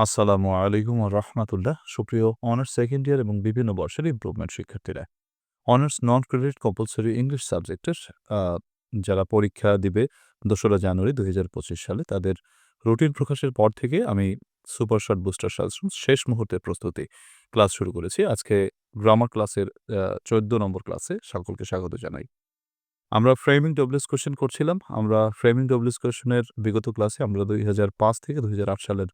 আসসালামু আলাইকুম ওয়া রাহমাতুল্লাহ। সুপ্রিয় অনার্স সেকেন্ড ইয়ার এবং বিভিন্ন বর্ষের ইমপ্রুভমেন্ট শিক্ষার্থীরা। Honours non credit compulsory English সাবজেক্টের আ যারা পরীক্ষা দিবে ২রা জানুয়ারি ২০২৫ সালে তাদের রুটিন প্রকাশের পর থেকে আমি সুপার শর্ট বুস্টার সাজেশনস শেষ মুহূর্তের প্রস্তুতি ক্লাস শুরু করেছি। আজকে গ্রামার ক্লাসের ১৪ নম্বর ক্লাসে সকলকে স্বাগত জানাই। আমরা ফ্রেমিং ডব্লিউএস কোয়েশ্চেন করছিলাম। আমরা ফ্রেমিং ডব্লিউএস কোয়েশ্চেনের বিগত ক্লাসে আমরা ২০০৫ থেকে ২০০৮ সালের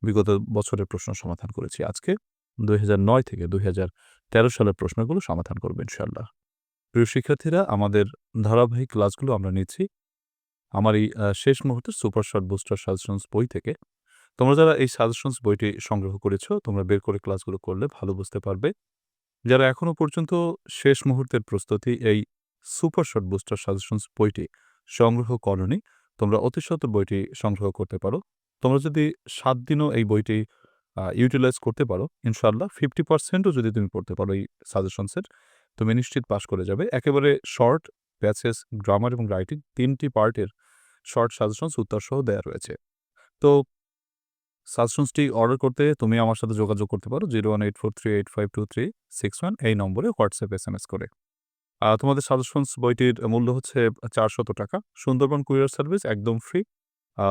বিগত বছরের প্রশ্ন সমাধান করেছি। আজকে ২০০৯ থেকে ২০১৩ সালের প্রশ্নগুলো সমাধান করব ইনশাআল্লাহ। প্রিয় শিক্ষার্থীরা, আমাদের ধারাবাহিক ক্লাসগুলো আমরা নিচ্ছি আমার এই শেষ মুহূর্তের সুপার শর্ট বুস্টার সাজেশনস বই থেকে। তোমরা যারা এই সাজেশনস বইটি সংগ্রহ করেছ, তোমরা বের করে ক্লাসগুলো করলে ভালো বুঝতে পারবে। যারা এখনো পর্যন্ত শেষ মুহূর্তের প্রস্তুতি এই সুপার শর্ট বুস্টার সাজেশনস বইটি সংগ্রহ করোনি, তোমরা অতি সত্বর বইটি সংগ্রহ করতে পারো। তোমরা যদি ৭ দিনও এই বইটি ইউটিলাইজ করতে পারো, ইনশাআল্লাহ 50% ও যদি তুমি পড়তে পারো এই সাজেশনসের, তুমি নিশ্চিত পাস করে যাবে। একেবারে শর্ট, প্যাসেজ, গ্রামার এবং রাইটিং ৩ টি পার্টের শর্ট সাজেশনস উত্তরসহ দেয়া রয়েছে। তো সাজেশনসটি অর্ডার করতে তুমি আমার সাথে যোগাযোগ করতে পারো 01843852361 এই নম্বরে হোয়াটসঅ্যাপ এসএমএস করে। তোমাদের সাজেশনস বইটির মূল্য হচ্ছে ৳৪০০। সুন্দরবন কুরিয়ার সার্ভিস একদম ফ্রি। আ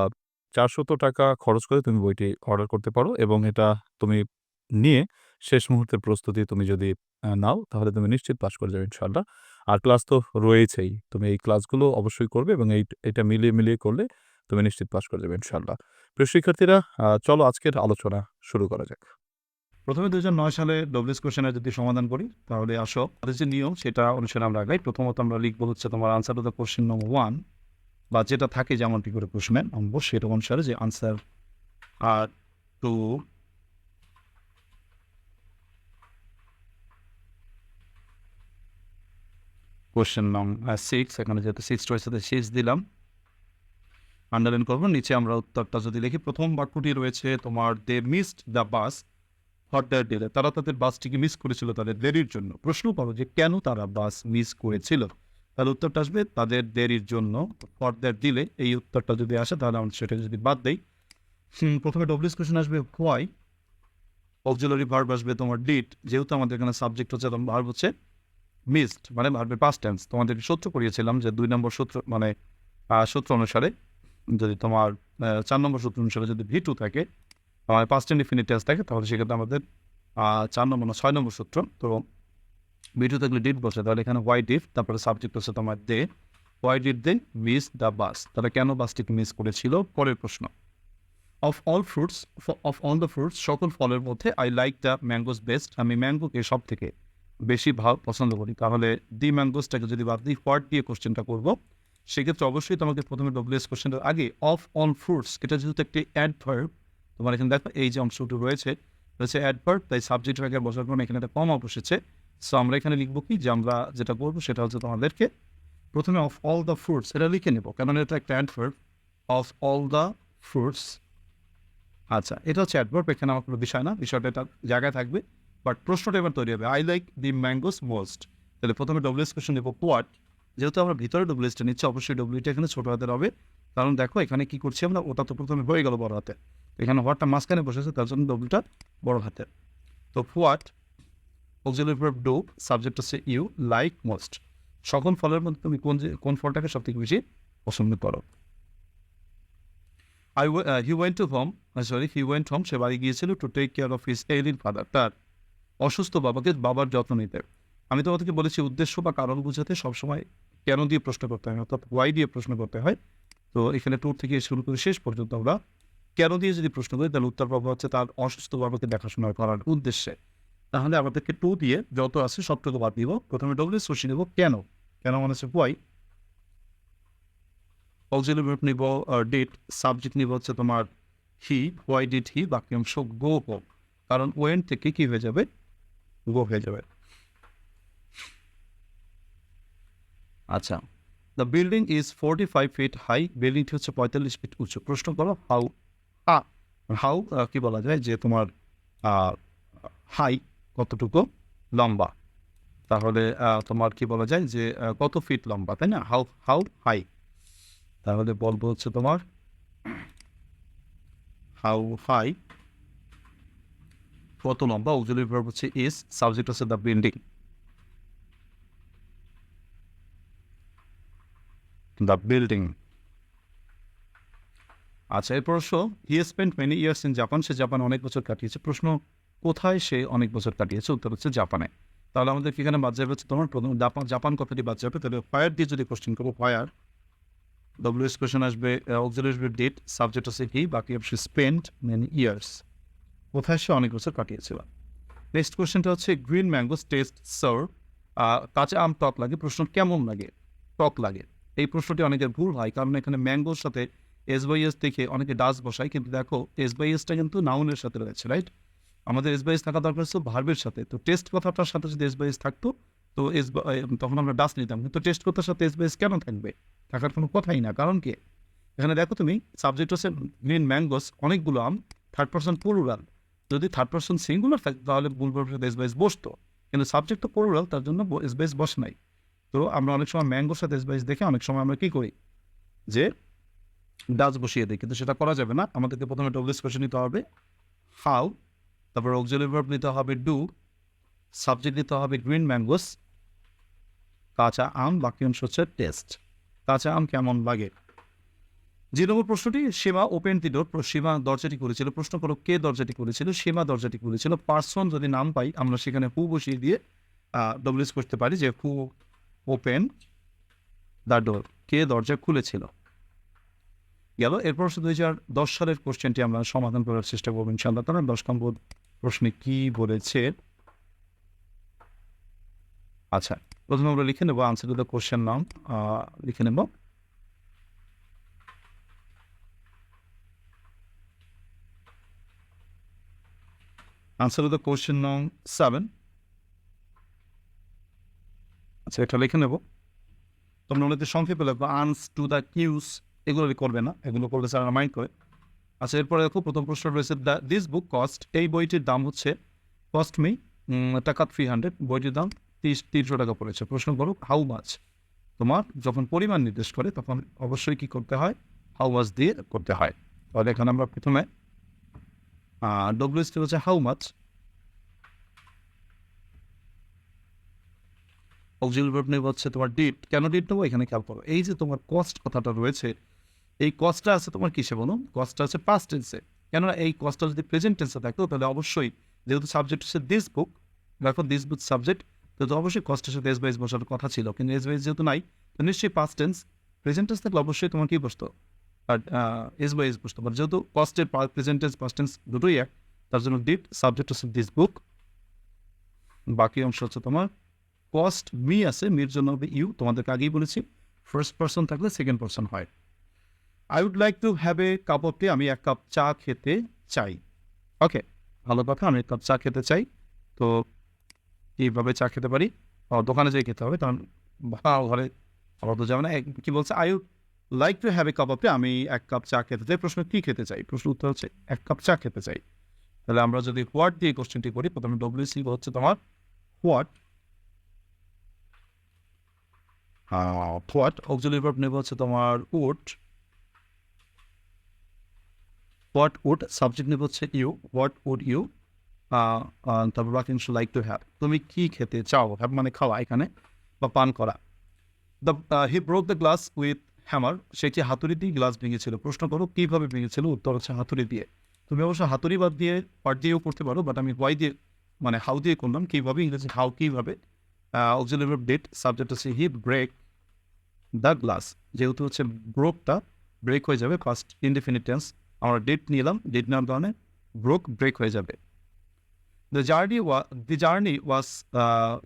৳৪০০ খরচ করে তুমি বইটি অর্ডার করতে পারো এবং এটা তুমি নিয়ে শেষ মুহূর্তের প্রস্তুতি তুমি যদি নাও তাহলে তুমি নিশ্চিত পাস করে যাবে ইনশাআল্লাহ। আর ক্লাস তো রয়েছেই। তুমি এই ক্লাসগুলো অবশ্যই করবে এবং এটা মিলিয়ে করলে তুমি নিশ্চিত পাস করে যাবে ইনশাআল্লাহ। প্রিয় শিক্ষার্থীরা, চলো আজকের আলোচনা শুরু করা যাক। প্রথমে ২০০৯ সালে ডব্লিউএস কোয়েশ্চেনের যদি সমাধান করি তাহলে আসো আমাদের যে নিয়ম সেটা অনুসারে আমরা আগাই। প্রথমত আমরা লিখবো হচ্ছে তোমার answer to the question number 1 বা যেটা থাকে যেমনটি করে প্রশ্নের নম্বর সেটা অনুসারে যে আনসার টু কোশ্চেন নম্বর 6, এখানে যেহেতু 6 রয়েছে 6 দিলাম, আন্ডারলাইন করবো। নিচে আমরা উত্তরটা যদি লিখি, প্রথম বাক্যটি রয়েছে তোমার they missed the bus for the delay, তারা তাদের বাসটিকে মিস করেছিল তাদের দেরির জন্য। প্রশ্ন করো যে কেন তারা বাস মিস করেছিল, তাহলে উত্তরটা আসবে তাদের দেরির জন্য। ফর দ্যাট দিলে এই উত্তরটা যদি আসে তাহলে আমরা সেটা যদি বাদ দেই, প্রথমে ডব্লিউএস কোয়েশ্চেন আসবে হোয়াই, অক্সিলারি ভার্ব আসবে তোমার ডিড, যেহেতু আমাদের এখানে সাবজেক্ট হচ্ছে ভার্ব হচ্ছে মিসড মানে ভার্বের পাস্ট টেন্স। তোমাদের সূত্র করিয়েছিলাম যে ২ নম্বর সূত্র মানে সূত্র অনুসারে যদি তোমার ৪ নম্বর সূত্র অনুসারে যদি V2 থাকে, আমার পাস্ট ইনডিফিনিট টেন্স থাকে, তাহলে সেক্ষেত্রে আমাদের ৪ নম্বর না ৬ নম্বর সূত্র। তো V2 থাকলে ডিড বসে, তাহলে এখানে হোয়াই ডিড, তারপরে সাবজেক্ট হচ্ছে তোমার they, why did they miss the bus, তারা কেন বাসটিকে মিস করেছিল। পরের প্রশ্ন, অফ অল দ্য ফ্রুটস, সকল ফলের মধ্যে I like the mangoes best, আমি ম্যাঙ্গোকে সব থেকে বেশি পছন্দ করি। তাহলে দি ম্যাঙ্গোসটাকে যদি বাদ দিই, হোয়াট দিয়ে কোশ্চেনটা করবো, সেক্ষেত্রে অবশ্যই তোমাকে প্রথমে ডব্লিউএস কোশ্চেনটার আগে অফ অল ফ্রুটস, এটা যেহেতু একটি অ্যাডভার্ব, তোমার এখানে দেখো এই যে অংশটি রয়েছে অ্যাডভার্ব, তাই সাবজেক্টের আগে বসার কারণে এখানে একটা কমা বসেছে। সো আমরা এখানে লিখবো কি, যে আমরা যেটা করবো সেটা হচ্ছে তোমাদেরকে প্রথমে অফ অল দ্য ফ্রুটস এটা লিখে নেবো, কেননা এটা একটা adverb. Of all the fruits, আচ্ছা এটা হচ্ছে অ্যাডভার্ব, এখানে আমার কোনো বিষয় না, বিষয়টা এটা জায়গায় থাকবে। বাট প্রশ্নটা এবার তৈরি হবে, I like the mangoes most, তাহলে প্রথমে ডব্লিউএস কোশ্চেন নেবো হোয়াট, যেহেতু আমরা ভিতরে ডব্লিউএসটা নিচ্ছি অবশ্যই ডব্লিউটা এখানে ছোটো হাতের হবে, কারণ দেখো এখানে কি করছি আমরা, ওটা তো প্রথমে হয়ে গেল বড় হাতে, এখানে হোয়াটটা মাঝখানে বসেছে তার জন্য ডব্লিউটা বড় হাতের। তো what auxiliary verb do, subject হচ্ছে ইউ, লাইক মোস্ট, সকল ফলের মধ্যে তুমি কোন ফলটাকে সব থেকে বেশি পছন্দ করো। হি ওয়েন্ট হোম, সে বাড়ি গিয়েছিল to take care of his ailing father, তার অসুস্থ বাবার যত্ন নিতে। আমি তোমাদেরকে বলেছি উদ্দেশ্য বা কারণ বুঝাতে সবসময় কেন দিয়ে প্রশ্ন করতে হয়, অর্থাৎ ওয়াই দিয়ে প্রশ্ন করতে হয়। তো এখানে ট্যুর থেকে শুরু করে শেষ পর্যন্ত আমরা কেন দিয়ে যদি প্রশ্ন করি, তাহলে উত্তর পাবো হচ্ছে তার অসুস্থ বাবাকে দেখাশোনা করার উদ্দেশ্যে। তাহলে আমাদেরকে টু দিয়ে যত আছে সবটুকু বাদ দিব, প্রথমে ডব্লিউএস কোশ্চেন নেব কেন, কেন মানে হচ্ছে হোয়াই, অক্সিলারি ভার্ব নিব ডিড, সাবজেক্ট নিব হচ্ছে তোমার হি, হোয়াই ডিড হি, বাক্যাংশ গো হো, কারণ ওয়েন থেকে কি হয়ে যাবে, গো হয়ে যাবে। আচ্ছা, the building is 45 feet high, বিল্ডিংটি হচ্ছে 45 ফিট উঁচু। প্রশ্ন করো হাউ, হাউ কি বলা যায় যে তোমার হাই কতটুকু লম্বা, তাহলে তোমার কি বলা যায় যে কত ফিট লম্বা, তাই না, হাউ হাই, তাহলে বলবো হচ্ছে তোমার হাউ হাই কত লম্বা, অক্সিলারি ভার্ব হচ্ছে ইজ, সাবজেক্ট হচ্ছে দ্য বিল্ডিং, দ্য বিল্ডিং। আচ্ছা, এর প্রশ্ন, he spent many years in Japan, সে জাপানে অনেক বছর কাটিয়েছে। প্রশ্ন, কোথায় সে অনেক বছর কাটিয়েছে? উত্তর হচ্ছে জাপানে। তাহলে আমাদের এখানে বাদ যাবে হচ্ছে তোমার প্রথম জাপান কথাটি বাদ যাবে। তাহলে হোয়ার দিয়ে যদি কোশ্চেন করবো, হোয়ার, ডব্লিউএস কোশ্চেন আসবে, অক্সিলারি আসবে ডিড, সাবজেক্ট হচ্ছে হি, বাকি অপশন স্পেন্ট মেনি ইয়ার্স, কোথায় সে অনেক বছর কাটিয়েছিল। নেক্সট কোশ্চেনটা হচ্ছে গ্রিন ম্যাঙ্গোস টেস্ট সার, কাঁচা আম টক লাগে। প্রশ্ন, কেমন লাগে? টক লাগে। এই প্রশ্নটি অনেকের ভুল হয়, কারণ এখানে ম্যাঙ্গোর সাথে এস বাই এস দেখে অনেকে ডাস বসায়, কিন্তু দেখো এস বাই এসটা কিন্তু নাউনের সাথে রয়েছে, রাইট? আমাদের এস বাই এস থাকা দরকার ছিল ভার্বের সাথে। তো টেস্ট কথাটার সাথে যদি এস বাই এস থাকতো তো তখন আমরা ডাস নিতাম, কিন্তু টেস্ট কথার সাথে এস বাই এস কেন থাকবে? থাকার কোনো কথাই না। কারণ কি, এখানে দেখো তুমি সাবজেক্ট হচ্ছে গ্রিন ম্যাঙ্গোস, অনেকগুলো আম, থার্ড পার্সন প্লুরাল। যদি থার্ড পার্সন সিঙ্গুলার থাকতো তাহলে মূল ভার্বের সাথে এস বাই এস বসতো, কিন্তু সাবজেক্ট তো প্লুরাল, তার জন্য এস বাই এস বসে নাই। তো আমরা অনেক সময় ম্যাঙ্গোর সাথে এস বাই এস দেখে অনেক সময় আমরা কী করি, যে ডাচ বসিয়ে দিই, কিন্তু সেটা করা যাবে না। আমাদেরকে প্রথমে ডব্লিউএস কোশ্চেন নিতে হবে হাউ, তারপর অক্সিলারি ভার্ব নিতে হবে ডু, সাবজেক্ট নিতে হবে গ্রিন ম্যাঙ্গোস, কাঁচা আম, বাকি অংশ হচ্ছে টেস্ট। কাঁচা আম কেমন লাগে? যে নম্বর প্রশ্নটি, সীমা ওপেন দি ডোর, সীমা দরজাটি খুলেছিল। প্রশ্ন করো, কে দরজাটি খুলেছিল? সীমা দরজাটি খুলেছিল। পার্সন যদি নাম পাই আমরা সেখানে হু বসিয়ে দিয়ে ডব্লিউএস করতে পারি, যে হু ওপেন দ্য ডোর, কে দরজা খুলেছিল। গেল। এরপর 2010 সালের কোশ্চেনটি আমরা সমাধান করার চেষ্টা করবো ইনশাআল্লাহ তাআলা। 10 নম্বর প্রশ্নে কি বলেছে? আচ্ছা, প্রথমে আমরা লিখে নেব আনসার টু দ্য কোশ্চেন নাম, লিখে নেব। আনসার টু দ্য কোশ্চেন নং 7। আচ্ছা, এটা লিখে নেব। তোমরা ওনাদের সংক্ষেপে লিখবো আনস টু দ্য কিউস, এগুলো করবে না, এগুলো করলে স্যার মাইন্ড করে। আচ্ছা, এরপরে দেখো প্রথম প্রশ্ন রয়েছে, দিস বুক কস্ট, এই বইটির দাম হচ্ছে, কস্ট মি টাকা 300, বইটির দাম 300 টাকা পড়েছে। প্রশ্ন করো হাউ মাছ। তোমার যখন পরিমাণ নির্দেশ করে তখন অবশ্যই কি করতে হয়, হাউ মাছ দিয়ে করতে হয়। তাহলে এখানে আমরা প্রথমে ডব্লিউএসটি হচ্ছে হাউ মাছ, অক্সিলারি ভার্ব নেব হচ্ছে তোমার ডিড। কেন ডিড নেবো এখানে খেয়াল করো, এই যে তোমার কস্ট কথাটা রয়েছে, এই কস্টটা আছে তোমার কিসে বলো? কস্টটা আছে পাস্ট টেন্সে। কেননা এই কস্টটা যদি প্রেজেন্ট টেন্সে থাকতো তাহলে অবশ্যই, যেহেতু সাবজেক্ট হচ্ছে দিস বুক, দেখো দিস বুক সাবজেক্ট, তো অবশ্যই কস্টের সাথে এস বাইস বসার কথা ছিল, কিন্তু এস বাইস যেহেতু নাই, তো নিশ্চয়ই পাস্ট টেন্স। প্রেজেন্ট টেন্স থাকলে অবশ্যই তোমার কি বসতো, আর এস বাইস বসতো। বাট যেহেতু কস্টের প্রেজেন্ট টেন্স পাস্ট টেন্স দুটোই এক, তার জন্য ডিড, সাবজেক্ট হচ্ছে দিস বুক, বাকি অংশ হচ্ছে তোমার কস্ট মি আছে, মির জন্য হবে ইউ, তোমাদেরকে আগেই বলেছি ফার্স্ট পার্সন থাকলে সেকেন্ড পার্সন হয়। I would like to have a cup of tea, আমি এক কাপ চা খেতে চাই। ওকে, ভালো কথা, আমি এক কাপ চা খেতে চাই। তো কীভাবে চা খেতে পারি? দোকানে যেয়ে খেতে হবে, কারণ ঘরে আবার তো যাবে না। কী বলছে, I would like to have a cup of tea, আমি এক কাপ চা খেতে চাই। প্রশ্ন, কী খেতে চাই? প্রশ্ন উত্তর হচ্ছে এক কাপ চা খেতে চাই। তাহলে আমরা যদি হোয়াট দিয়ে কোশ্চেনটি করি, প্রথমে ডব্লিউসি হচ্ছে তোমার হোয়াট, হোয়াট, অক্সিলারি ভার্ব নেব হচ্ছে তোমার উড, হোয়াট উড, সাবজেক্ট নেব হচ্ছে ইউ, হোয়াট উড ইউ, তারপর বাকি অংশ লাইক টু হ্যাভ, তুমি কি খেতে চাও, হ্যাভ মানে খাওয়া এখানে, বা পান করা। He broke the glass with hammer, সে কি হাতুড়ি দিয়ে গ্লাস ভেঙেছিল। প্রশ্ন করো কীভাবে ভেঙেছিল, উত্তর হচ্ছে হাতুড়ি দিয়ে। তুমি অবশ্য হাতুড়ি বাদ দিয়ে পার্ট দিয়েও করতে পারো, বাট আমি হোয়াই দিয়ে মানে হাউ দিয়ে করলাম। কীভাবে, ইংরেজি হাউ, কীভাবে। অক্সিলারি ভার্ব ডিড, সাবজেক্ট হচ্ছে হি ব্রেক দ্য গ্লাস, যেহেতু হচ্ছে ব্রোকটা ব্রেক হয়ে যাবে, ফার্স্ট ইনডিফিনিট টেন্স, আমরা ডিড নিলাম, ডিড নেওয়ার কারণে ব্রোক ব্রেক হয়ে যাবে। দ্য জার্নি ওয়াজ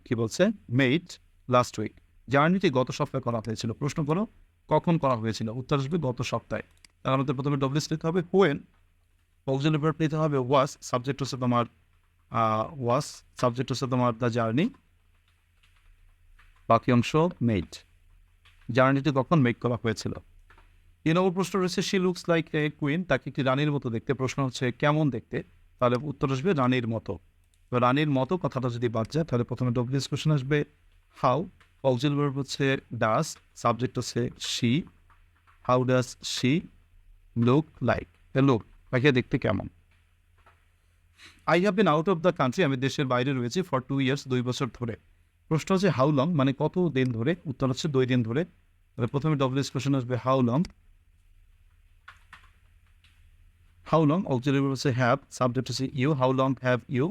কি বলছে, মেড লাস্ট উইক, জার্নিটি গত সপ্তাহে করা হয়েছিল। প্রশ্ন করো কখন করা হয়েছিল, উত্তর আসবে গত সপ্তাহে। তার আমাদের প্রথমে ডব্লিউএস নিতে হবে হোয়েন, অক্সিলারি ভার্ব নিতে হবে ওয়াজ, সাবজেক্ট হচ্ছে তোমার ওয়াজ, সাবজেক্ট হচ্ছে তোমার দ্য জার্নি, বাকি অংশ মেড, জার্নিটি কখন মেক করা হয়েছিল। 3 নম্বর প্রশ্ন রয়েছে, she looks like a queen, তাকে একটি রানীর মতো দেখতে। প্রশ্ন হচ্ছে কেমন দেখতে, তাহলে উত্তর আসবে রানীর মতো। তো রানীর মতো কথাটা যদি বাদ যায় তাহলে প্রথমে ডব্লিউএস কোশ্চেন আসবে হাউ, অক্সিলারি ভার্ব হচ্ছে ডাস, সাবজেক্ট হচ্ছে she, how does she look like, look তাকে দেখতে কেমন। I have been out of the country, আমি দেশের বাইরে রয়েছি ফর 2 ইয়ার্স, 2 বছর ধরে। প্রশ্ন হচ্ছে হাউ লং, মানে কত দিন ধরে, উত্তর হচ্ছে 2 দিন ধরে। তাহলে প্রথমে ডব্লিউএস কোশ্চেন আসবে how long, how long auxiliary verb হচ্ছে হ্যাভ, সাবজেক্ট হচ্ছে you, how long have you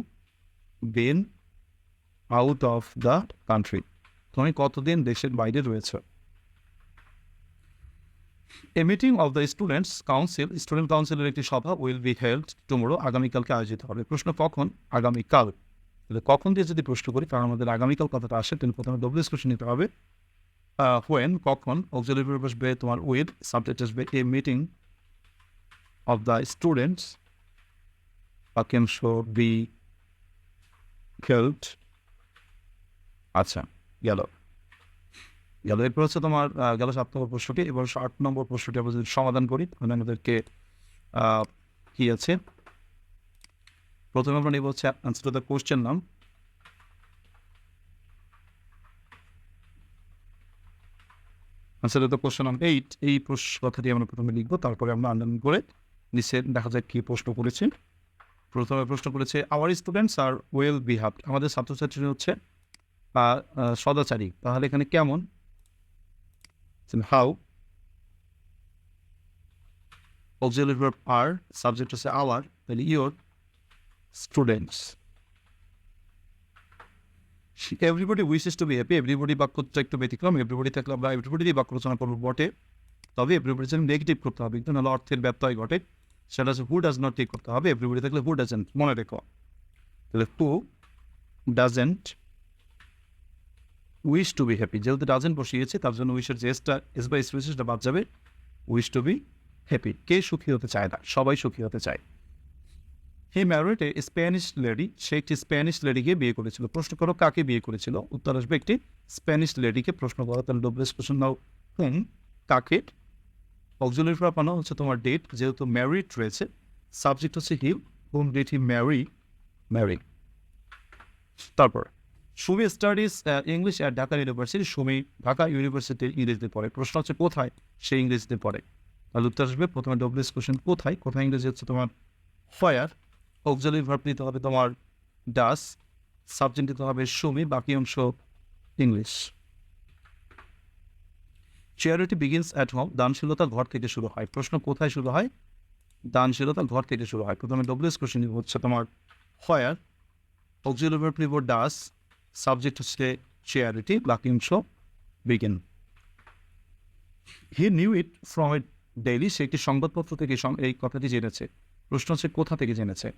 been out of the country, তুমি কতদিন দেশের বাইরে রয়েছে। A meeting of the students council, student কাউন্সিলের একটি সভা উইল বি হেল্ড টুমোরো, আগামীকালকে আয়োজিত হবে। প্রশ্ন কখন, আগামীকাল। তাহলে কখন দিয়ে যদি প্রশ্ন করি, কারণ আমাদের আগামীকাল কথাটা আসে, তাহলে প্রথমে ডব্লিউএস কোশ্চেন নিতে হবে। হোয়েন, কখন, অক্সিলারি ভার্ব আসবে তোমার উইথ, সাবজেক্ট আসবে এ মিটিং অফ দ্য স্টুডেন্টস, বাক্যাংশ বি হেল্ড। আচ্ছা, গেল গেল। এরপর হচ্ছে তোমার গেল 7 নম্বর প্রশ্নটি। এবার 8 নম্বর প্রশ্নটি আমরা যদি সমাধান করি, তাহলে আমাদেরকে কি আছে, প্রথমে আমরা নিব হচ্ছে আনসার টু দ্য কোশ্চেন নাম। আনসার টু দ্য কোশ্চেন নাম 8, এই কথাটি আমরা প্রথমে লিখবো, তারপরে আমরা আন্ডারলাইন করে নিচে দেখা যায় কি প্রশ্ন করেছে। প্রথমে প্রশ্ন করেছে our students are well behave, আমাদের ছাত্রছাত্রী হচ্ছে সদাচারী, তাহলে এখানে কেমন, how, auxiliary verb are, subject হচ্ছে আওয়ার, তাহলে your students. Everybody wishes to be happy, everybody বাক্যটা একটু ব্যতিক্রম, এভরিবডি থাকলে আমরা এভরিবডি দিয়ে বাক্য রচনা করবো বটে, তবে এভরিবডি যেন নেগেটিভ করতে হবে, কিন্তু নাহলে অর্থের ব্যত্যয় ঘটে। সেটা হচ্ছে হু ডাজ নট টেক করতে হবে, এভরিবডি থাকলে হু ডাজেন্ট, মনে রেখো। তাহলে who doesn't wish to be happy, যেহেতু ডাজেন্ট বসিয়েছে তার জন্য উইশের যে এস বা স্পেসিসটা বাদ যাবে, উইশ টু বি হ্যাপি, কে সুখী হতে চায় না, সবাই সুখী হতে চায়। He married a Spanish lady, সে একটি স্প্যানিশ লেডিকে বিয়ে করেছিল। প্রশ্ন করো কাকে বিয়ে করেছিল, উত্তর আসবে একটি স্প্যানিশ লেডিকে। প্রশ্ন করো, তাহলে ডব্লিউএস কোশ্চেন নাও হুম, কাকে। অক্সিলারি ভার্ব আনা হচ্ছে তোমার ডেট, যেহেতু ম্যারিড রয়েছে, সাবজেক্ট হচ্ছে হি, হুম ডিড হি ম্যারি। তারপর Sumi studies English at Dhaka university, Sumi Dhaka ইউনিভার্সিটির ইংরেজিতে পড়ে। প্রশ্ন হচ্ছে কোথায় সে ইংরেজিতে পড়ে, তাহলে উত্তর আসবে প্রথমে ডব্লিউএস কোশ্চেন কোথায়, কোথায় ইংরেজি হচ্ছে তোমার ফায়ার, অক্সিলারি ভার্ব নিতে হবে তোমার ডাস, সাবজেক্ট নিতে হবে সুমি, বাকি অংশ English. Charity begins at home, দানশীলতা ঘর থেকে শুরু হয়। প্রশ্ন কোথায় শুরু হয়, দানশীলতা ঘর থেকে শুরু হয়। প্রথমে ডব্লিউএস কোশ্চেন হচ্ছে তোমার ফায়ার, অক্সিলারি ভার্ব নিব ডাস, সাবজেক্ট হচ্ছে চ্যারিটি, বাকি অংশ begin. He knew it from it daily, সে একটি সংবাদপত্র থেকে এই কথাটি জেনেছে। প্রশ্ন হচ্ছে কোথা থেকে জেনেছে,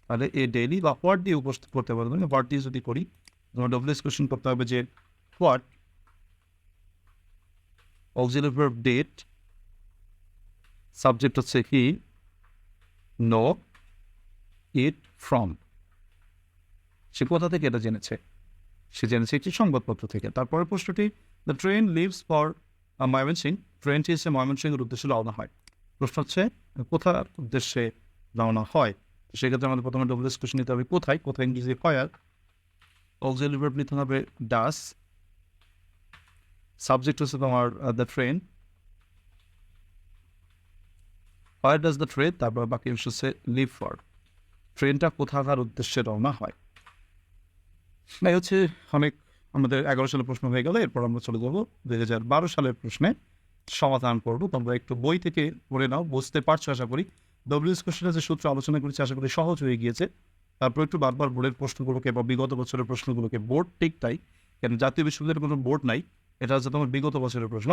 তাহলে এ ডেইলি বা হোয়াট দিয়ে উপস্থিত করতে পারবে না, হোয়াট দিয়ে যদি করি তোমার ডব্লিউএস কোশ্চেন করতে হবে যে what, auxiliary verb did, subject হচ্ছে হি, নো ইট ফ্রম, সে কোথা থেকে এটা জেনেছে, সে জেনেছে একটি সংবাদপত্র থেকে। তারপরের প্রশ্নটি the train leaves for Mymensingh, ট্রেনটি এসে ময়মনসিংহের উদ্দেশ্যে রওনা হয়। প্রশ্ন হচ্ছে কোথার উদ্দেশ্যে রওনা হয়, সেক্ষেত্রে আমাদের প্রথমে ডব্লিউএস কোশ্চেন নিতে হবে কোথায়, কোথায় ইংরেজি ফায়ার, অক্সিলারি ভার্ব নিতে হবে ডাস, সাবজেক্ট হচ্ছে তোমার the train, fire does the train, তারপর বাকি অংশ হচ্ছে লিভ ফর, ট্রেনটা কোথাকার উদ্দেশ্যে রওনা হয়। এই হচ্ছে অনেক, আমাদের 11 সালের প্রশ্ন হয়ে গেল। এরপর আমরা চলে যাবো 2012 সালের প্রশ্নে সমাধান করবো। তোমরা একটু বই থেকে পড়ে নাও, বুঝতে পারছো আশা করি। ডব্লিউএস কোশ্চেনের যে সূত্র আলোচনা করেছি আশা করি সহজ হয়ে গিয়েছে। তারপর একটু বারবার বোর্ডের প্রশ্নগুলোকে বা বিগত বছরের প্রশ্নগুলোকে, বোর্ড ঠিক তাই, কেন জাতীয় বিশ্ববিদ্যালয়ের কোনো বোর্ড নাই, এটা হচ্ছে তোমার বিগত বছরের প্রশ্ন,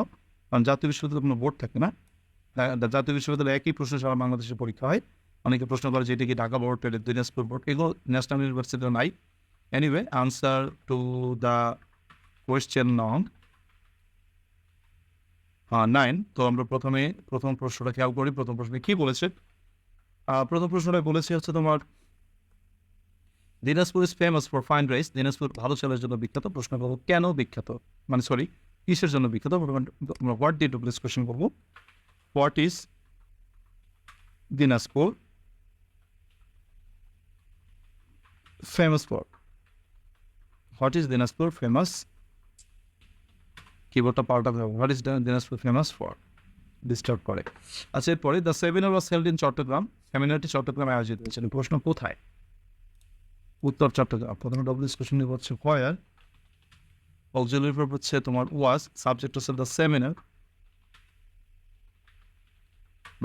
কারণ জাতীয় বিশ্ববিদ্যালয়ের কোনো বোর্ড থাকে না। জাতীয় বিশ্ববিদ্যালয়ে একই প্রশ্ন সারা বাংলাদেশে পরীক্ষা হয়। অনেকে প্রশ্ন করে যে এটা কি ঢাকা বোর্ড, দিনাজপুর বোর্ড, এগুলো ন্যাশনাল ইউনিভার্সিটিতে নাই। Anyway, answer to the question নং 9। তো আমরা প্রথম প্রশ্নটা খেয়াল করি। প্রথম প্রশ্নে কি বলেছে, প্রথম প্রশ্নটা বলেছে হচ্ছে তোমার Dinajpur is famous for fine rice, Dinajpur ভালো চালের জন্য বিখ্যাত। প্রশ্ন করবো কেন বিখ্যাত, মানে সরি কিসের জন্য বিখ্যাত। আমরা হোয়াট দিয়ে ডব্লিউএস কোশ্চেন করবো, what is Dinajpur famous for, what is Dinajpur famous, কিবোর্ডটা পাল্টাতে হবে, what is Dinajpur famous for, disturb করে। আচ্ছা, এরপরে the seminar was held in Chittagong, সেমিনারটি চট্টগ্রামে আয়োজিত হয়েছিল। প্রশ্ন কোথায়, উত্তর চট্টগ্রাম। প্রথমে ডব্লিউএস কোশ্চেন নিব হচ্ছে হোয়ার, অক্সিলারি ভার্ব হচ্ছে তোমার ওয়াজ, সাবজেক্ট হচ্ছে দ্য সেমিনার,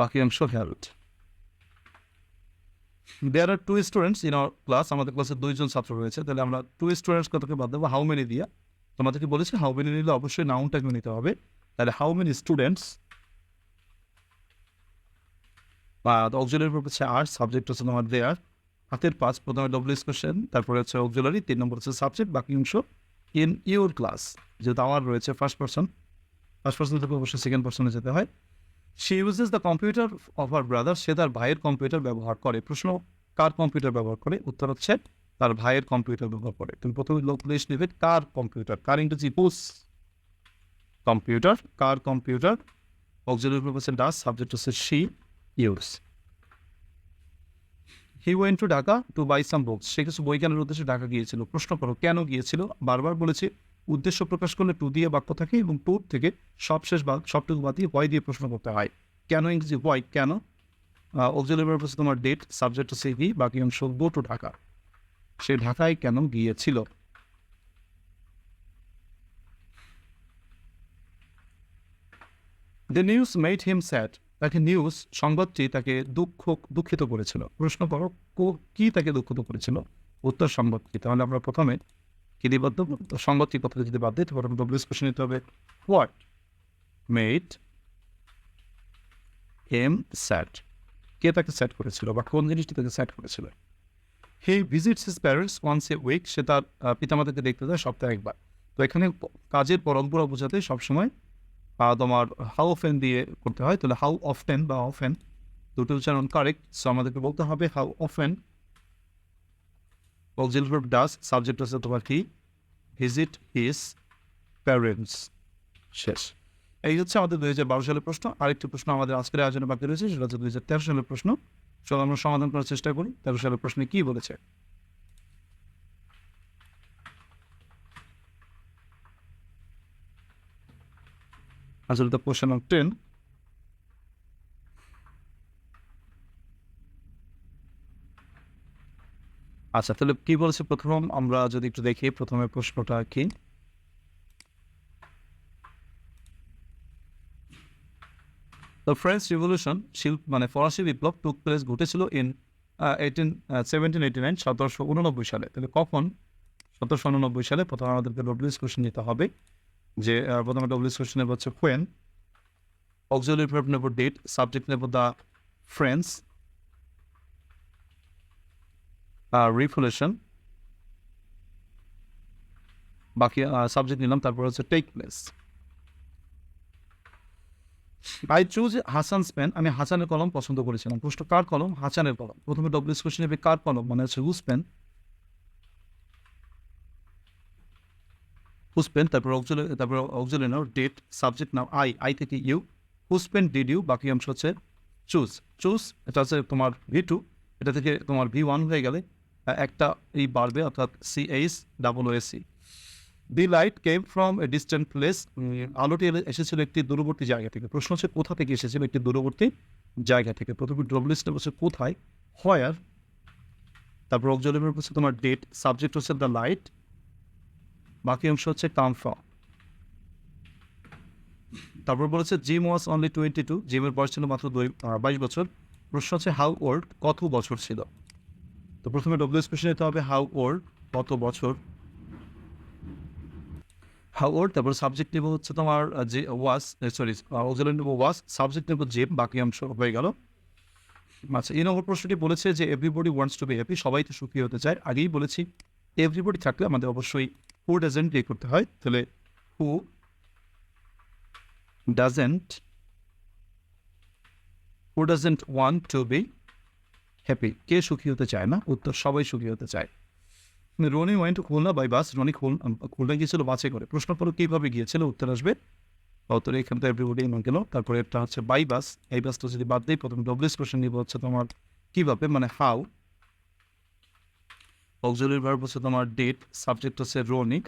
বাকি অংশ held. There are 2 students in our class, আমাদের ক্লাসে 2 জন ছাত্র রয়েছে, তাহলে আমরা 2 স্টুডেন্টস কথাকে বাদ দেবো হাউ মেনি দিয়া। তোমাদেরকে বলেছি হাউ মেনি নিলে অবশ্যই নাউনটাকে নিতে হবে, তাহলে হাউ মেনি স্টুডেন্টস, বা অক্সিলারি ভার্ব হচ্ছে আর, সাবজেক্ট হচ্ছে তোমার দেয়ার, হাতের পাঁচ, প্রথমে ডব্লিউএস কোশ্চেন, তারপরে হচ্ছে অক্সিলারি, 3 নম্বর হচ্ছে সাবজেক্ট, বাকি অংশ ইন ইউর ক্লাস। যেহেতু আমার রয়েছে ফার্স্ট পার্সন থেকে অবশ্যই সেকেন্ড পার্সনে যেতে হয়। She uses the computer of her brother, সে তার ভাইয়ের কম্পিউটার ব্যবহার করে। প্রশ্ন, কার কম্পিউটার ব্যবহার করে? উত্তর হচ্ছে তার ভাইয়ের কম্পিউটার ব্যবহার করে। তুমি প্রথমে লোকলিস্ট নেবে কার কম্পিউটার, কার ইংরেজি হুজ কম্পিউটার, কার কম্পিউটার, অক্সিলারি ভার্ব হচ্ছে ডাস, সাবজেক্ট হচ্ছে she use. He went to Dhaka to buy some books, সে কিছু বই কেনার উদ্দেশ্যে ঢাকা গিয়েছিল। প্রশ্ন করো কেন গিয়েছিল? বারবার বলেছি উদ্দেশ্য প্রকাশ করলে টু দিয়ে বাক্য থাকে এবং টু থেকে সবশেষ সবটুকু বাদ দিয়ে হোয়াই দিয়ে প্রশ্ন করতে হয়। কেন ইংরেজি হোয়াই, কেন। অক্সিলারি ভার্ব হচ্ছে তোমার ডেট, সাবজেক্ট হচ্ছে হি, বাকি অংশ গো টু ঢাকা, সে ঢাকায় কেন গিয়েছিল। The news made him sad, তাকে নিউজ সংবাদটি তাকে দুঃখিত করেছিল। প্রশ্ন করো কি তাকে দুঃখিত করেছিল? উত্তর সংবাদটি। তাহলে আমরা প্রথমে কি দিয়ে বাদ দেবো? সংবাদটি কথাটা যদি বাদ দিই তারপর আমরা ডব্লিউএস কোশ্চেন নিতে হবে হোয়াট মেড হিম স্যাড, কে তাকে স্যাড করেছিল বা কোন জিনিসটি তাকে স্যাড করেছিল। He visits his parents once a week, সে তার পিতামাতাকে দেখতে যায় সপ্তাহে একবার। তো এখানে কাজের পরম্পরা বোঝাতে সবসময় তোমার হাউ অফেন দিয়ে করতে হয়, তাহলে হাউ অফটেন বা অফেন দুটো উচ্চারণ কারেক্ট। সো আমাদেরকে বলতে হবে how often, auxiliary verb does, subject হচ্ছে তোমার কি ভিজিট হিজ প্যারেন্টস। শেষ। এই হচ্ছে আমাদের 2012 সালের প্রশ্ন। আরেকটি প্রশ্ন আমাদের আজকের আয়োজনে বাকি রয়েছে, সেটা হচ্ছে 2013 সালের প্রশ্ন। চলো আমরা সমাধান করার চেষ্টা করি 13 সালের প্রশ্নে কি বলেছে। আসলে তো কোশ্চেন অফ 10। আচ্ছা, তাহলে কি বলেছে প্রথম আমরা যদি একটু দেখি, প্রথমে প্রশ্নটা কি। দ্য ফ্রেঞ্চ রিভলিউশন, মানে ফরাসি বিপ্লব টুক প্লেস ঘটেছিল ইন 1789, 1789 সালে। তাহলে কখন? 1789 সালে। প্রথমে আমাদেরকে ডব্লিউএস কোশ্চেন নিতে হবে, যে প্রথমে ডব্লিউএস কোশ্চেন নেব হচ্ছে হোয়েন, অক্সিলারি ভার্ব নেব ডেট, সাবজেক্ট নেব দ্য ফ্রেঞ্চ রিভলিউশন, বাকি সাবজেক্ট নিলাম, তারপর হচ্ছে take place. I choose Hasan's pen, আমি হাসানের কলম পছন্দ করেছিলাম। প্রশ্ন কার কলম? হাসানের কলম। প্রথমে ডব্লিউএস কোশ্চেন নেবে কার কলম, মানে হচ্ছে হুজ পেন, হুজ পেন, তারপর অক্সিলারি নাও ডেট, সাবজেক্ট নাও আই থেকে you, whose pen did you, বাকি অংশ হচ্ছে চুজ, এটা হচ্ছে তোমার V2, এটা থেকে তোমার V1 হয়ে গেলে একটা এই বাড়বে, অর্থাৎ CHOOSE। The light came from a distant place, আলোটি এসেছিল একটি দূরবর্তী জায়গা থেকে। প্রশ্ন হচ্ছে কোথা থেকে এসেছিল? একটি দূরবর্তী জায়গা থেকে। প্রথমে ডব্লিউএসটা হচ্ছে কোথায়, হোয়ার, তারপর অক্সিলারি ভার্ব হচ্ছে তোমার ডেট, সাবজেক্ট হচ্ছে দ্য লাইট, বাকি অংশ হচ্ছে কাম ফ্রম। তারপর বলেছে জিম ওয়াজ অনলি 22, জিমের বয়স ছিল মাত্র 22 বছর। প্রশ্ন হচ্ছে হাউ ওল্ড, কত বছর ছিল। তো প্রথমে ডব্লিউএস কোশ্চেন নিতে হবে হাউ ওল্ড, কত বছর, হাউ ওল্ড, তারপর সাবজেক্ট নেব হচ্ছে তোমার যে ওয়াজ, সরি অক্সিলারি নেব ওয়াজ, সাবজেক্ট নেব জিম, বাকি অংশ হয়ে গেল। আচ্ছা, এই নম্বর প্রশ্নটি বলেছে যে everybody wants to be happy, সবাই তো সুখী হতে চায়। আগেই বলেছি এভরিবডি থাকলে আমাদের অবশ্যই হু ডাজেন্ট দিয়ে করতে হয়, তাহলে who doesn't want to be happy, কে সুখী হতে চায় না? উত্তর সবাই সুখী হতে চায়। Roni went to Khulna by bus, রনি খুলনা গিয়েছিল বাসে করে। প্রশ্ন করো কীভাবে গিয়েছিল, উত্তর আসবে উত্তরে এখান থেকে এভরিবডি এমন গেল। তারপরে একটা হচ্ছে বাই বাস, এই বাসটা যদি বাদ দিই প্রথমে ডব্লিউএস কোশ্চেন নিব হচ্ছে তোমার কীভাবে, মানে হাউ, অক্সিলারি ভার্ব হচ্ছে তোমার ডেট, সাবজেক্ট হচ্ছে রনি,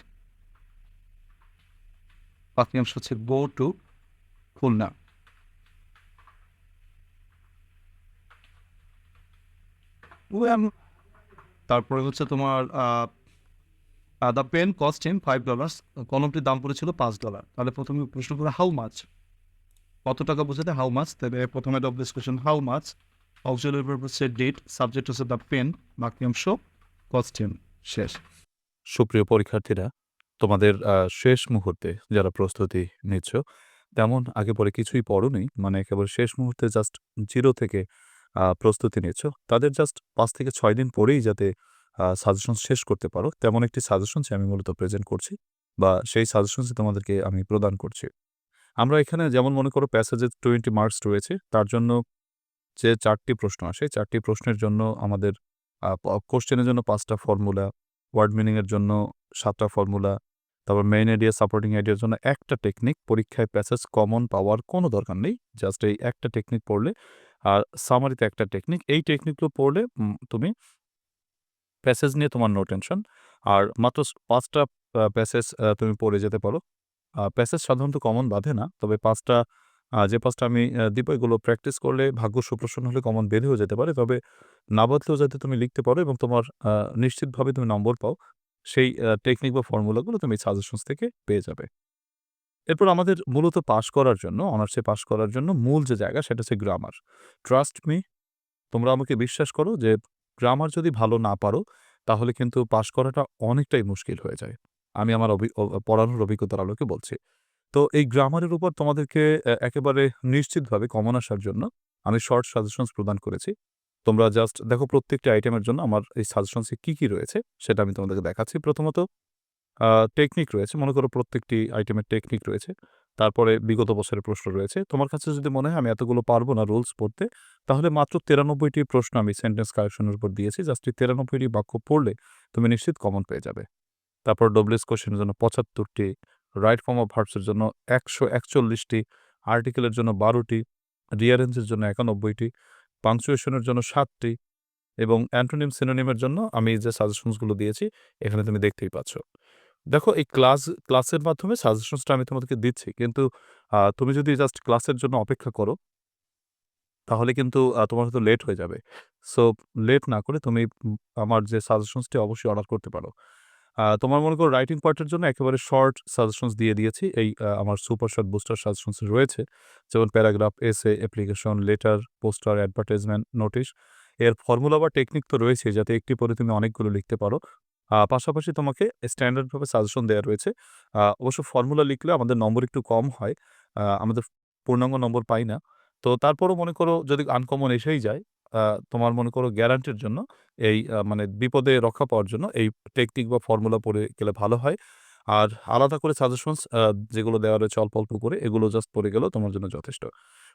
বাকি অংশ হচ্ছে গো টু খুলনা। তারপরে হচ্ছে তোমার দ্য পেন কস্ট হিম $5, কলমটির দাম পড়েছিল $5। তাহলে প্রথমে প্রশ্ন করে হাউ মাচ, কত টাকা বোঝাতে হাউ মাচ, তাহলে প্রথমে WS question how much, auxiliary verb হচ্ছে ডিড, সাবজেক্ট হচ্ছে দ্য পেন, বাক্যাংশ কস্ট হিম, শেষ। সুপ্রিয় পরীক্ষার্থীরা, তোমাদের শেষ মুহূর্তে যারা প্রস্তুতি নিচ্ছ, তেমন আগে পরে কিছুই পড়োনি, মানে একেবারে শেষ মুহূর্তে জাস্ট 0 থেকে প্রস্তুতি নিচ্ছ, তাদের জাস্ট 5 থেকে 6 দিন পরেই যাতে সাজেশন শেষ করতে পারো, তেমন একটি সাজেশনস আমি মূলত প্রেজেন্ট করছি বা সেই সাজেশনসই তোমাদেরকে আমি প্রদান করছি। আমরা এখানে যেমন মনে করো প্যাসেজে 20 মার্কস রয়েছে, তার জন্য যে 4টি প্রশ্ন আসে, 4টি প্রশ্নের জন্য আমাদের কোশ্চেনের জন্য 5টা ফর্মুলা, ওয়ার্ড মিনিং এর জন্য 7টা ফর্মুলা, তারপর মেইন আইডিয়া, সাপোর্টিং আইডিয়ার জন্য একটা টেকনিক। পরীক্ষায় প্যাসেজ কমন পাওয়ার কোনো দরকার নেই। জাস্ট এই একটা টেকনিক পড়লে, আর সামারিতে একটা টেকনিক। এই টেকনিকগুলো পড়লে তুমি প্যাসেজ নিয়ে তোমার নো টেনশন। আর মাত্র 5টা প্যাসেজ তুমি পড়ে যেতে পারো। প্যাসেজ সাধারণত কমন বাধে না। তবে 5টা যে 5টা আমি দিব, এগুলো প্র্যাকটিস করলে ভাগ্য সুপ্রসন্ন হলে কমন বের হয়ে যেতে পারে। তবে না বাধলেও যাতে তুমি লিখতে পারো এবং তোমার নিশ্চিতভাবে তুমি নম্বর পাও, সেই টেকনিক বা ফর্মুলাগুলো তুমি সাজেশনস থেকে পেয়ে যাবে। এরপর আমাদের মূলত পাস করার জন্য, অনার্সে পাস করার জন্য মূল যে জায়গা সেটা হচ্ছে গ্রামার। ট্রাস্ট মি, তোমরা আমাকে বিশ্বাস করো যে গ্রামার যদি ভালো না পারো, তাহলে কিন্তু পাস করাটা অনেকটাই মুশকিল হয়ে যায়। আমি আমার পড়ানোর অভিজ্ঞতার আলোকে বলছি। তো এই গ্রামারের উপর তোমাদেরকে একেবারে নিশ্চিতভাবে কমন আসার জন্য আমি শর্ট সাজেশনস প্রদান করেছি। তোমরা জাস্ট দেখো প্রত্যেকটি আইটেমের জন্য আমার এই সাজেশনসে কি রয়েছে সেটা আমি তোমাদেরকে দেখাচ্ছি। প্রথমত টেকনিক রয়েছে। মনে করো প্রত্যেকটি আইটেমের টেকনিক রয়েছে। তারপরে বিগত বছরের প্রশ্ন রয়েছে। তোমার কাছে যদি মনে হয় আমি এতগুলো পারব না রুলস পড়তে, তাহলে মাত্র 93টি প্রশ্ন আমি সেন্টেন্স কারেকশনের উপর দিয়েছি। জাস্ট এই 93টি বাক্য পড়লে তুমি নিশ্চিত কমন পেয়ে যাবে। তারপর ডব্লিউএস কোয়েশ্চেনের জন্য 75টি, রাইট ফর্ম অফ ভার্বস এর জন্য 141টি, আর্টিকেলের জন্য 12টি, রিঅ্যারেঞ্জের জন্য 91টি, পাংচুয়েশন এর জন্য 7টি এবং অ্যান্টোনিম সিনোনিমের জন্য আমি যে সাজেশনস গুলো দিয়েছি এখানে তুমি দেখতেই পাচ্ছ। দেখো এই ক্লাসের মাধ্যমে সাজেশনসটা আমি তোমাদেরকে দিচ্ছি। কিন্তু তুমি যদি জাস্ট ক্লাসের জন্য অপেক্ষা করো, তাহলে কিন্তু তোমার হয়তো লেট হয়ে যাবে। সো লেট না করে তুমি আমার যে সাজেশনসটি অবশ্যই অর্ডার করতে পারো। তোমার মনে করো রাইটিং পার্টের জন্য একেবারে শর্ট সাজেশনস দিয়ে দিয়েছি। এই আমার সুপার শর্ট বুস্টার সাজেশনস রয়েছে। যেমন প্যারাগ্রাফ, এসে, application, letter, poster, advertisement, notice. এর ফর্মুলা বা টেকনিক তো রয়েছেই, যাতে একটি পরে তুমি অনেকগুলো লিখতে পারো। পাশাপাশি তোমাকে স্ট্যান্ডার্ড ভাবে সাজেশন দেয়া রয়েছে। অবশ্য ফর্মুলা লিখলে আমাদের নম্বর একটু কম হয়। আমাদের পূর্ণাঙ্গ নম্বর পাই না। তো তারপরও মনে করো যদি আনকমন এসেই যায়, আ তোমার মনে করো গ্যারান্টির জন্য এই মানে বিপদে রক্ষা পাওয়ার জন্য এই টেকনিক বা ফর্মুলা পড়ে গেলে ভালো হয়। আর আলাদা করে সাজেশনস যেগুলো দেওয়া রয়েছে অল্প, অল্প করে, এগুলো জাস্ট পড়ে গেলেও তোমার জন্য যথেষ্ট।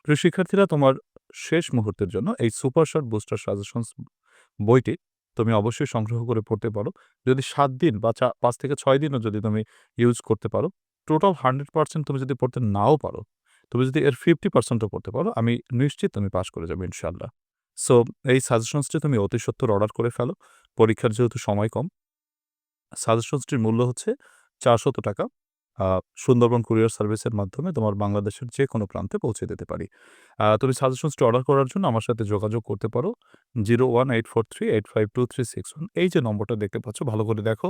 প্রিয় শিক্ষার্থীরা, তোমার শেষ মুহূর্তের জন্য এই সুপার শর্ট বুস্টার সাজেশনস বইটি তুমি অবশ্যই সংগ্রহ করে পড়তে পারো। যদি ৭ দিন বা ৫ থেকে ৬ দিনও যদি তুমি ইউজ করতে পারো, টোটাল 100% তুমি যদি পড়তে নাও পারো, তুমি যদি এর 50% ও পড়তে পারো, আমি নিশ্চিত তুমি পাস করে যাবে ইনশাআল্লাহ। সো এই সাজেশনসটি তুমি অতি সত্বর অর্ডার করে ফেলো। পরীক্ষার যেহেতু সময় কম, সাজেশনসটির মূল্য হচ্ছে ৳৪০০। আ সুন্দরবন কুরিয়ার সার্ভিসের মাধ্যমে তোমার বাংলাদেশের যেকোনো প্রান্তে পৌঁছে দিতে পারি। তুমি সাজেশনসটি অর্ডার করার জন্য আমার সাথে যোগাযোগ করতে পারো। 01843852361, এই যে নম্বরটা দেখতে পাচ্ছ, ভালো করে দেখো।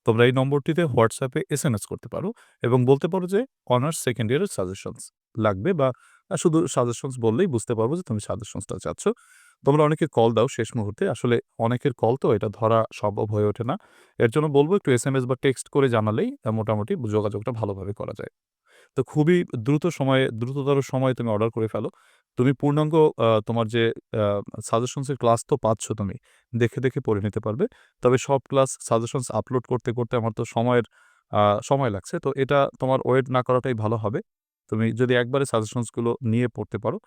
তোমরা এই নম্বরটিতে হোয়াটসঅ্যাপে এসএমএস করতে পারো এবং বলতে পারো যে অনার্স সেকেন্ড ইয়ারের সাজেশনস লাগবে, বা শুধু সাজেশনস বললেই বুঝতে পারবো যে তুমি সাজেশনসটা চাচ্ছ। তোমরা অনেকে কল দাও শেষ মুহূর্তে। আসলে অনেকের কল তো এটা ধরা সম্ভব হয়ে ওঠে না। এর জন্য বলব একটু এসএমএস বা টেক্সট করে জানালেই মোটামুটি যোগাযোগটা ভালোভাবে করা যায়। তো খুবই দ্রুততর সময়ে তুমি অর্ডার করে ফেলো। তুমি পূর্ণাঙ্গ তোমার যে আ সাজেশনস এর ক্লাস তো পাচ্ছ তুমি। দেখে পড়ে নিতে পারবে। তবে সব ক্লাস সাজেশনস আপলোড করতে আমার তো সময় লাগছে। তো এটা তোমার ওয়েট না করাটাই ভালো হবে। তুমি যদি একবারে সাজেশনস গুলো নিয়ে পড়তে পারো,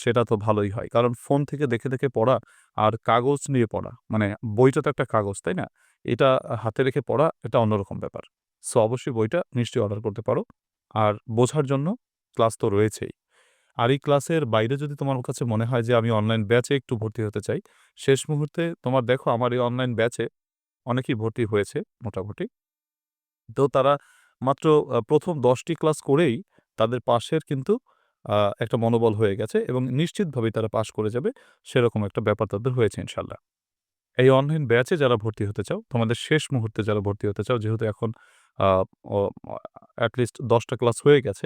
সেটা তো ভালোই হয়। কারণ ফোন থেকে দেখে পড়া আর কাগজ নিয়ে পড়া, মানে বইটা তো একটা কাগজ, তাই না? এটা হাতে রেখে পড়া, এটা অন্যরকম ব্যাপার। সো অবশ্যই বইটা নিশ্চয়ই অর্ডার করতে পারো। আর বোঝার জন্য ক্লাস তো রয়েছেই। আর এই ক্লাসের বাইরে যদি তোমার কাছে মনে হয় যে আমি অনলাইন ব্যাচে একটু ভর্তি হতে চাই, শেষ মুহূর্তে তোমার দেখো আমার এই অনলাইন ব্যাচে অনেকেই ভর্তি হয়েছে মোটামুটি। তো তারা মাত্র ১ম ১০ টি ক্লাস করেই তাদের পাসের কিন্তু একটা মনোবল হয়ে গেছে এবং নিশ্চিতভাবেই তারা পাস করে যাবে, সেরকম একটা ব্যাপার তাদের হয়েছে ইনশাআল্লাহ। এই অনলাইন ব্যাচে যারা ভর্তি হতে চাও, তোমাদের শেষ মুহূর্তে যারা ভর্তি হতে চাও, যেহেতু এখন আ অ এট লিস্ট ১০ টা ক্লাস হয়ে গেছে।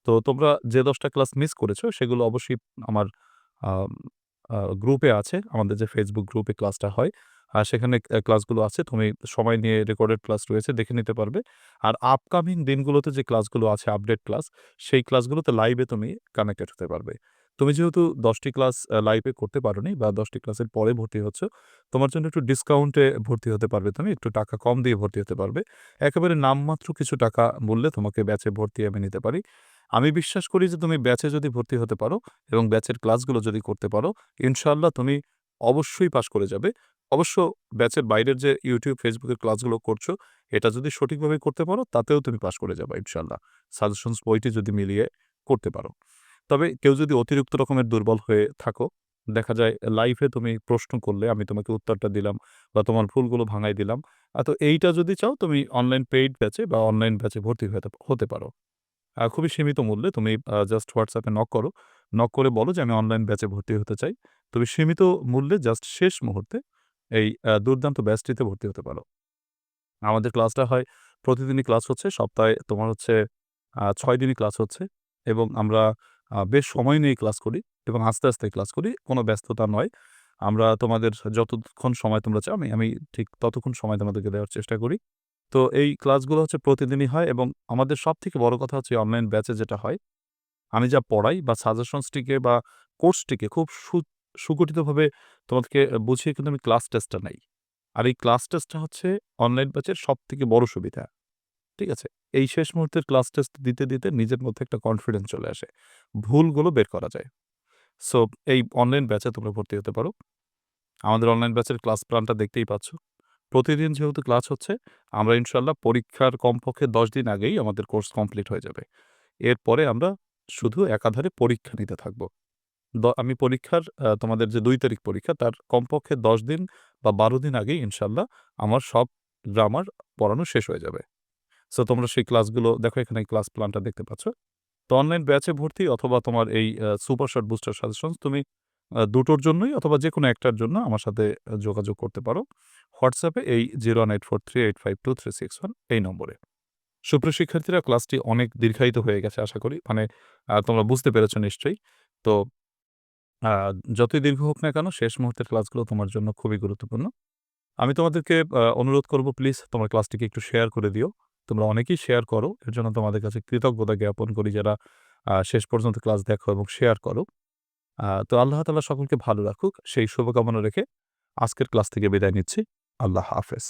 তো তোমরা যে ১০ টা ক্লাস মিস করেছো সেগুলো অবশ্যই আমার আম আ গ্রুপে আছে। আমাদের যে Facebook গ্রুপে ক্লাসটা হয়, সেখানে ক্লাসগুলো আছে। তুমি সময় নিয়ে রেকর্ডেড ক্লাস রয়েছে দেখে নিতে পারবে। আর আপকামিং দিনগুলোতে যে ক্লাসগুলো আছে আপডেট ক্লাস, সেই ক্লাসগুলোতে লাইভে তুমি কানেক্টেড হতে পারবে। তুমি যেহেতু ১০ টি ক্লাস লাইভে করতে পারোনি বা ১০ টি ক্লাসের পরে ভর্তি হচ্ছ, তোমার জন্য একটু ডিসকাউন্টে ভর্তি হতে পারবে তুমি। একটু টাকা কম দিয়ে ভর্তি হতে পারবে। একেবারে নামমাত্র কিছু টাকা মূল্যে তোমাকে ব্যাচে ভর্তি আমি নিতে পারি। আমি বিশ্বাস করি যে তুমি ব্যাচে যদি ভর্তি হতে পারো এবং ব্যাচের ক্লাসগুলো যদি করতে পারো, ইনশাআল্লাহ তুমি অবশ্যই পাস করে যাবে। অবশ্য ব্যাচের বাইরের যে YouTube, Facebook এর ক্লাসগুলো করছো, এটা যদি সঠিকভাবে করতে পারো, তাতেও তুমি পাস করে যাবা ইনশাআল্লাহ। সাজেশনস বইটি যদি মিলিয়ে করতে পারো। তবে কেউ যদি অতিরিক্ত রকমের দুর্বল হয়ে থাকো, দেখা যায় লাইভে তুমি প্রশ্ন করলে আমি তোমাকে উত্তরটা দিলাম বা তোমার ভুলগুলো ভাঙায় দিলাম। তো এইটা যদি চাও তুমি অনলাইন পেইড ব্যাচে বা অনলাইন ব্যাচে ভর্তি হতে পারো। খুবই সীমিত মূল্যে তুমি জাস্ট WhatsApp এ নক করো। নক করে বলো যে আমি অনলাইন ব্যাচে ভর্তি হতে চাই। তুমি সীমিত মূল্যে জাস্ট শেষ মুহূর্তে এই দুর্দান্ত ব্যাচটিতে ভর্তি হতে পারো। আমাদের ক্লাসটা হয় প্রতিদিনই ক্লাস হচ্ছে। সপ্তাহে তোমার হচ্ছে ৬ দিনই ক্লাস হচ্ছে এবং আমরা বেশ সময় নিয়ে ক্লাস করি এবং আস্তে, আস্তে ক্লাস করি। কোনো ব্যস্ততা নয়। আমরা তোমাদের যতক্ষণ সময় তোমরা চাও আমি ঠিক ততক্ষণ সময় তোমাদেরকে দেওয়ার চেষ্টা করি। তো এই ক্লাসগুলো হচ্ছে প্রতিদিনই হয় এবং আমাদের সবথেকে বড় কথা হচ্ছে অনলাইন ব্যাচে যেটা হয়, আমি যা পড়াই বা সাজেশনসটিকে বা কোর্সটিকে খুব সুগঠিতভাবে তোমাদেরকে বুঝিয়ে কিন্তু আমি ক্লাস টেস্টটা নেই। আর এই ক্লাস টেস্টটা হচ্ছে অনলাইন ব্যাচের সবথেকে বড় সুবিধা। ঠিক আছে? এই শেষ মুহূর্তের ক্লাস টেস্ট দিতে, দিতে নিজের মধ্যে একটা কনফিডেন্স চলে আসে। ভুলগুলো বের করা যায়। সো এই অনলাইন ব্যাচে তোমরা ভর্তি হতে পারো। আমাদের অনলাইন ব্যাচের ক্লাস প্ল্যানটা দেখতেই পাচ্ছ। প্রতিদিন যেহেতু ক্লাস হচ্ছে, আমরা ইনশাআল্লাহ পরীক্ষার কমপক্ষে ১০ দিন আগেই আমাদের কোর্স কমপ্লিট হয়ে যাবে। এরপরে আমরা শুধু একাধারে পরীক্ষা নিতে থাকব। আমি পরীক্ষার তোমাদের যে ২ তারিখ পরীক্ষা তার কমপক্ষে ১০ দিন বা ১২ দিন আগেই ইনশাআল্লাহ আমার সব গ্রামার পড়ানো শেষ হয়ে যাবে। সো তোমরা সেই ক্লাসগুলো দেখো এখানে ক্লাস প্ল্যানটা দেখতে পাচ্ছ। তো অনলাইন ব্যাচে ভর্তি অথবা তোমার এই সুপার শর্ট বুস্টার সাজেশনস তুমি দুটোর জন্যই অথবা যেকোনো একটার জন্য আমার সাথে যোগাযোগ করতে পারো। WhatsApp এ এই 01843852361 এই নম্বরে। সুপ্রিয় শিক্ষার্থীরা ক্লাসটি অনেক দীর্ঘায়িত হয়ে গেছে আশা করি। মানে তোমরা বুঝতে পেরেছ নিশ্চয়ই। তো আ যতই দীর্ঘ হোক না কেন শেষ মুহূর্তের ক্লাসগুলো তোমার জন্য খুবই গুরুত্বপূর্ণ। আমি তোমাদেরকে অনুরোধ করব প্লিজ তোমরা ক্লাসটিকে একটু শেয়ার করে দিও। তোমরা অনেকেই শেয়ার করো। এর জন্য তোমাদের কাছে কৃতজ্ঞতা জ্ঞাপন করি যারা শেষ পর্যন্ত ক্লাস দেখো এবং শেয়ার করো। তো আল্লাহ তাআলা সকলকে ভালো রাখুক সেই শুভকামনা রেখে আজকের ক্লাস থেকে বিদায় নিচ্ছি। আল্লাহ হাফেজ।